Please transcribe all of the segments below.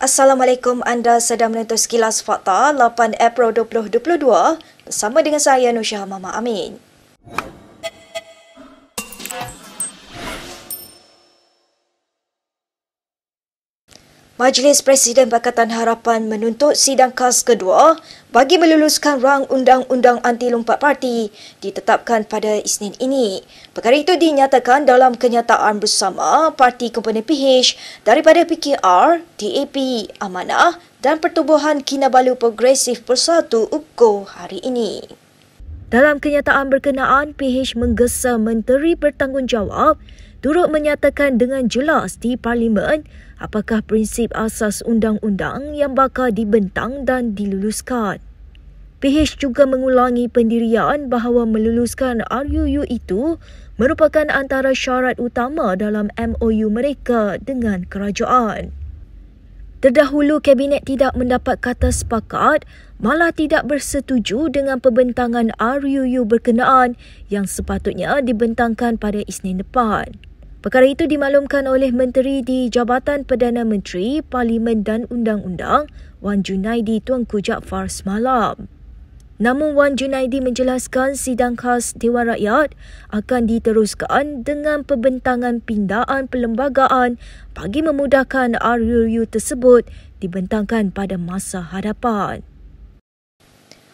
Assalamualaikum, anda sedang menonton Sekilas Fakta 8 April 2022 bersama dengan saya Nusyaha Mama Amin. Majlis Presiden Pakatan Harapan menuntut sidang khas kedua bagi meluluskan rang undang-undang anti lompat parti ditetapkan pada Isnin ini. Perkara itu dinyatakan dalam kenyataan bersama parti komponen PH daripada PKR, DAP, Amanah dan Pertubuhan Kinabalu Progresif Bersatu UPKO hari ini. Dalam kenyataan berkenaan, PH menggesa Menteri Bertanggungjawab turut menyatakan dengan jelas di Parlimen apakah prinsip asas undang-undang yang bakal dibentang dan diluluskan. PH juga mengulangi pendirian bahawa meluluskan RUU itu merupakan antara syarat utama dalam MOU mereka dengan kerajaan. Terdahulu, Kabinet tidak mendapat kata sepakat, malah tidak bersetuju dengan pembentangan RUU berkenaan yang sepatutnya dibentangkan pada Isnin depan. Perkara itu dimaklumkan oleh Menteri di Jabatan Perdana Menteri, Parlimen dan Undang-Undang, Wan Junaidi Tuanku Jaafar semalam. Namun Wan Junaidi menjelaskan sidang khas Dewan Rakyat akan diteruskan dengan pembentangan pindaan perlembagaan bagi memudahkan RUU tersebut dibentangkan pada masa hadapan.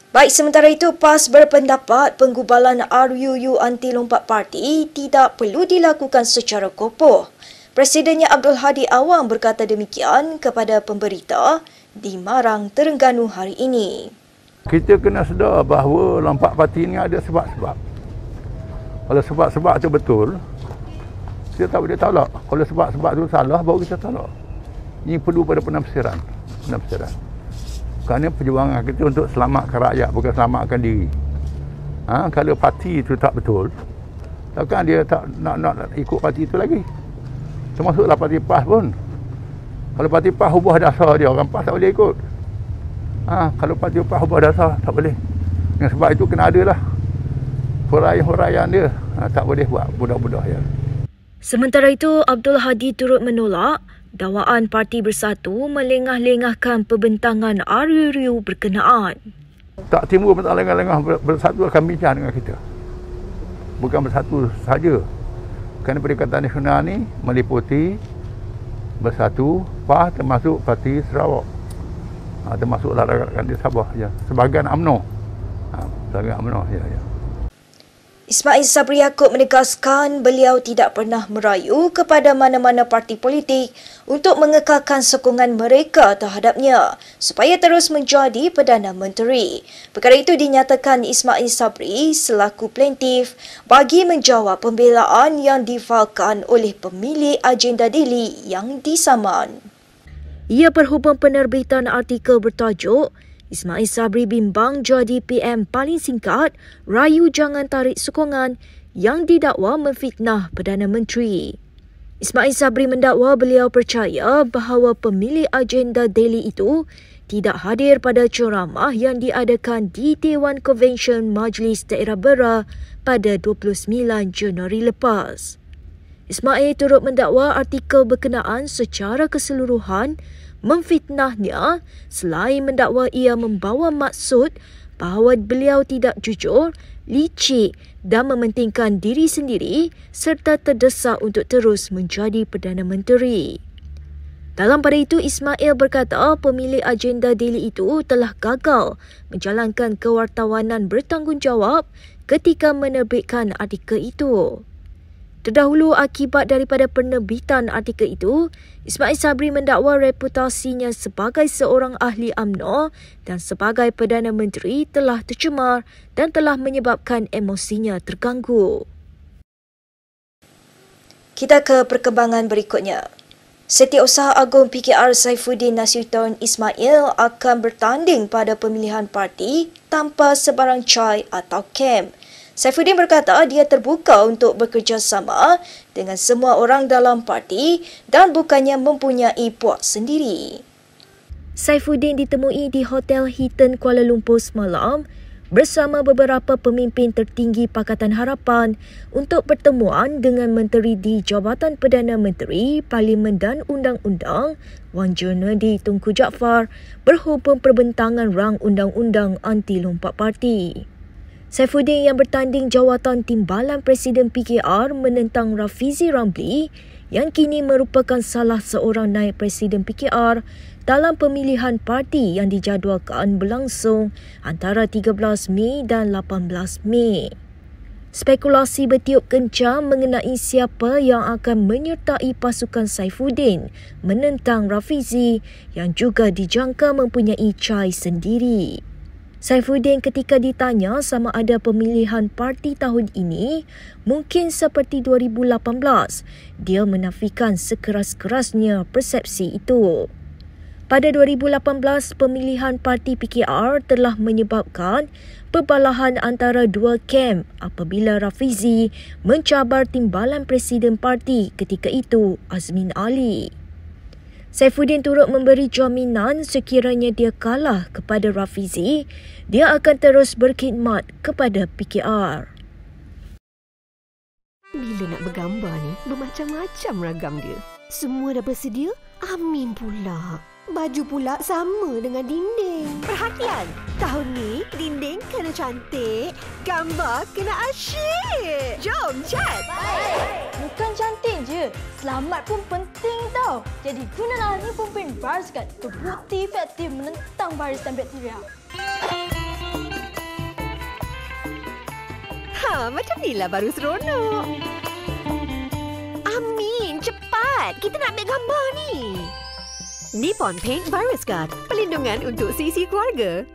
Baik, sementara itu PAS berpendapat penggubalan RUU anti lompat parti tidak perlu dilakukan secara kopoh. Presidennya Abdul Hadi Awang berkata demikian kepada pemberita di Marang, Terengganu hari ini. Kita kena sedar bahawa lompat parti ini ada sebab-sebab. Kalau sebab-sebab itu betul, kita tak boleh tolak. Kalau sebab-sebab itu salah, baru kita tolak. Ini perlu pada penafsiran. Kerana perjuangan kita untuk selamatkan rakyat, bukan selamatkan diri. Kalau parti itu tak betul, takkan dia tak nak ikut parti itu lagi. Termasuklah parti PAS pun. Kalau parti PAS ubah dasar dia, orang PAS tak boleh ikut. Kalau parti PAS ubah dasar, tak boleh. Dengan sebab itu kena adalah huraian dia. Tak boleh buat budak-budak ya. Sementara itu, Abdul Hadi turut menolak dakwaan Parti Bersatu melengah-lengahkan pembentangan RUU berkenaan. Tak timbul masalah lengah-lengah, Bersatu akan bincang dengan kita. Bukan Bersatu sahaja. Kerana Perikatan Nasional ni meliputi Bersatu, PAS termasuk Parti Sarawak. Termasuklah rakan di Sabah. Ya. Sebahagian UMNO. Sebahagian UMNO. Ya. Ismail Sabri Yaakob menegaskan beliau tidak pernah merayu kepada mana-mana parti politik untuk mengekalkan sokongan mereka terhadapnya supaya terus menjadi Perdana Menteri. Perkara itu dinyatakan Ismail Sabri selaku plaintiff bagi menjawab pembelaan yang difailkan oleh pemilik agenda Daily yang disaman. Ia berhubung penerbitan artikel bertajuk Ismail Sabri bimbang jadi PM paling singkat, rayu jangan tarik sokongan yang didakwa memfitnah Perdana Menteri. Ismail Sabri mendakwa beliau percaya bahawa pemilik agenda Daily itu tidak hadir pada ceramah yang diadakan di Dewan Konvensyen Majlis Daerah Bera pada 29 Januari lepas. Ismail turut mendakwa artikel berkenaan secara keseluruhan memfitnahnya selain mendakwa ia membawa maksud bahawa beliau tidak jujur, licik dan mementingkan diri sendiri serta terdesak untuk terus menjadi Perdana Menteri. Dalam pada itu, Ismail berkata pemilik agenda Daily itu telah gagal menjalankan kewartawanan bertanggungjawab ketika menerbitkan artikel itu. Terdahulu, akibat daripada penerbitan artikel itu, Ismail Sabri mendakwa reputasinya sebagai seorang ahli UMNO dan sebagai Perdana Menteri telah tercemar dan telah menyebabkan emosinya terganggu. Kita ke perkembangan berikutnya. Setiausaha Agung PKR Saifuddin Nasution Ismail akan bertanding pada pemilihan parti tanpa sebarang cai atau kem. Saifuddin berkata dia terbuka untuk bekerjasama dengan semua orang dalam parti dan bukannya mempunyai puak sendiri. Saifuddin ditemui di Hotel Hilton Kuala Lumpur semalam bersama beberapa pemimpin tertinggi Pakatan Harapan untuk pertemuan dengan Menteri di Jabatan Perdana Menteri, Parlimen dan Undang-Undang, Wan Junaidi Tunku Jaafar, berhubung perbentangan rang undang-undang anti lompat parti. Saifuddin yang bertanding jawatan Timbalan Presiden PKR menentang Rafizi Ramli yang kini merupakan salah seorang naib Presiden PKR dalam pemilihan parti yang dijadualkan berlangsung antara 13 Mei dan 18 Mei. Spekulasi bertiup kencang mengenai siapa yang akan menyertai pasukan Saifuddin menentang Rafizi yang juga dijangka mempunyai cai sendiri. Saifuddin ketika ditanya sama ada pemilihan parti tahun ini mungkin seperti 2018, dia menafikan sekeras-kerasnya persepsi itu. Pada 2018, pemilihan parti PKR telah menyebabkan perbalahan antara dua kem apabila Rafizi mencabar timbalan Presiden parti ketika itu, Azmin Ali. Saifuddin turut memberi jaminan sekiranya dia kalah kepada Rafizi, dia akan terus berkhidmat kepada PKR. Bila nak bergambar ni, bermacam-macam ragam dia. Semua dah bersedia? Amin pula. Baju pula sama dengan dinding. Perhatian! Tahun ni, dinding kena cantik, gambar kena asyik. Jom, cat! Bukan cantik je, selamat pun penting tau. Jadi gunalah ni pempin Virus Guard, terbukti efektif menentang virus dan bakteria. Macam inilah baru seronok. Amin, cepat! Kita nak ambil gambar ni. Nippon Paint Virus Guard, perlindungan untuk sisi keluarga.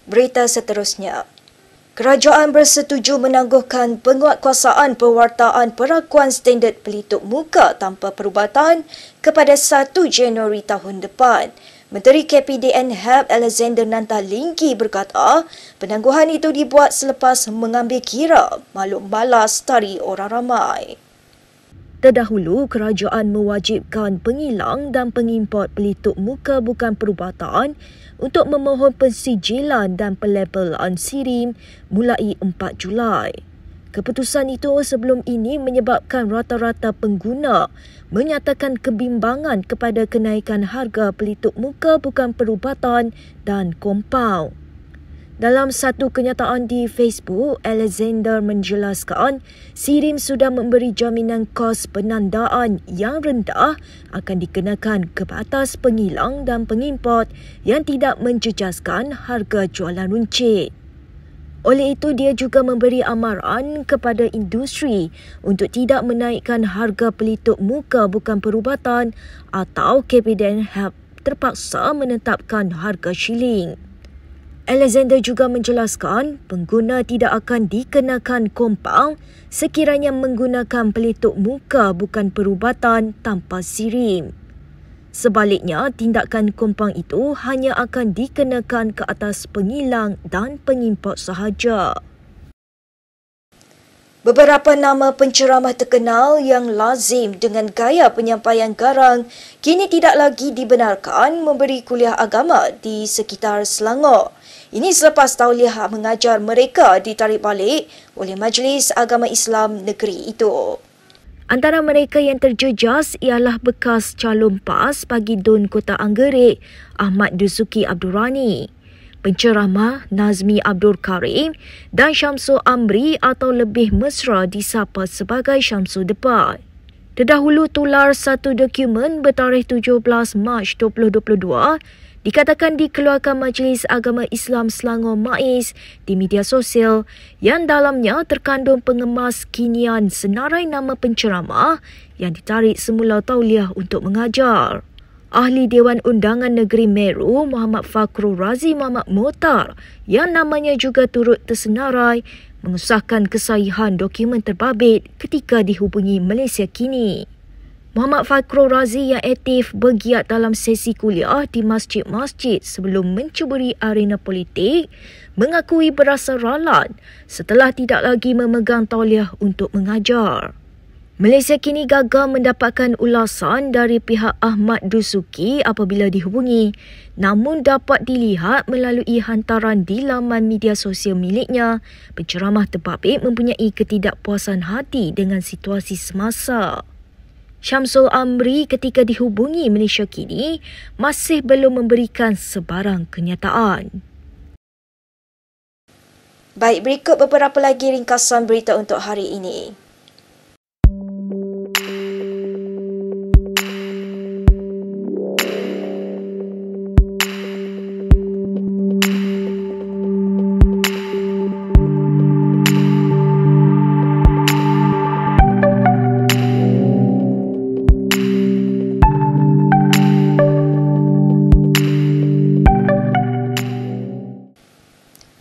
Berita seterusnya. Kerajaan bersetuju menangguhkan penguatkuasaan pewartaan perakuan standard pelitup muka tanpa perubatan kepada 1 Januari tahun depan. Menteri KPDN HAP Alexander Nantalingki berkata, penangguhan itu dibuat selepas mengambil kira maklum balas dari orang ramai. Terdahulu, kerajaan mewajibkan pengilang dan pengimport pelitup muka bukan perubatan untuk memohon pensijilan dan pelabelan SIRIM mulai 4 Julai. Keputusan itu sebelum ini menyebabkan rata-rata pengguna menyatakan kebimbangan kepada kenaikan harga pelitup muka bukan perubatan dan kompaun. Dalam satu kenyataan di Facebook, Alexander menjelaskan SIRIM sudah memberi jaminan kos penandaan yang rendah akan dikenakan ke atas pengilang dan pengimport yang tidak menjejaskan harga jualan runcit. Oleh itu, dia juga memberi amaran kepada industri untuk tidak menaikkan harga pelitup muka bukan perubatan atau KPDN HAP terpaksa menetapkan harga shilling. Alexander juga menjelaskan pengguna tidak akan dikenakan kompaun sekiranya menggunakan pelitup muka bukan perubatan tanpa SIRIM. Sebaliknya, tindakan kompaun itu hanya akan dikenakan ke atas pengilang dan pengimport sahaja. Beberapa nama penceramah terkenal yang lazim dengan gaya penyampaian garang kini tidak lagi dibenarkan memberi kuliah agama di sekitar Selangor. Ini selepas tauliah mengajar mereka ditarik balik oleh Majlis Agama Islam negeri itu. Antara mereka yang terjejas ialah bekas calon PAS bagi Dun Kota Anggerik, Ahmad Dusuki Abdul Rani, penceramah Nazmi Abdul Karim dan Syamsul Amri atau lebih mesra disapa sebagai Syamsul Depan. Terdahulu tular satu dokumen bertarikh 17 Mac 2022 dikatakan dikeluarkan Majlis Agama Islam Selangor MAIS di media sosial yang dalamnya terkandung pengemas kinian senarai nama penceramah yang ditarik semula tauliah untuk mengajar. Ahli Dewan Undangan Negeri Meru Muhammad Fakhrul Razi Muhammad Mohtar yang namanya juga turut tersenarai mengesahkan kesahihan dokumen terbabit ketika dihubungi Malaysia Kini. Muhammad Fakhrul Razi yang aktif bergiat dalam sesi kuliah di masjid-masjid sebelum mencuburi arena politik mengakui berasa ralat setelah tidak lagi memegang tauliah untuk mengajar. Malaysia kini gagal mendapatkan ulasan dari pihak Ahmad Dusuki apabila dihubungi. Namun dapat dilihat melalui hantaran di laman media sosial miliknya, penceramah Tebabit mempunyai ketidakpuasan hati dengan situasi semasa. Syamsul Amri ketika dihubungi Malaysia kini masih belum memberikan sebarang kenyataan. Baik, berikut beberapa lagi ringkasan berita untuk hari ini.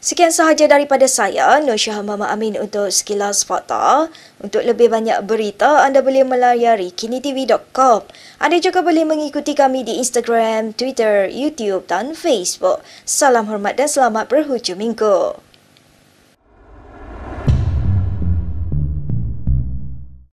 Sekian sahaja daripada saya, Nur Syah Mama Amin untuk Sekilas Fakta. Untuk lebih banyak berita, anda boleh melayari kinitv.com. Anda juga boleh mengikuti kami di Instagram, Twitter, YouTube dan Facebook. Salam hormat dan selamat berhujung minggu.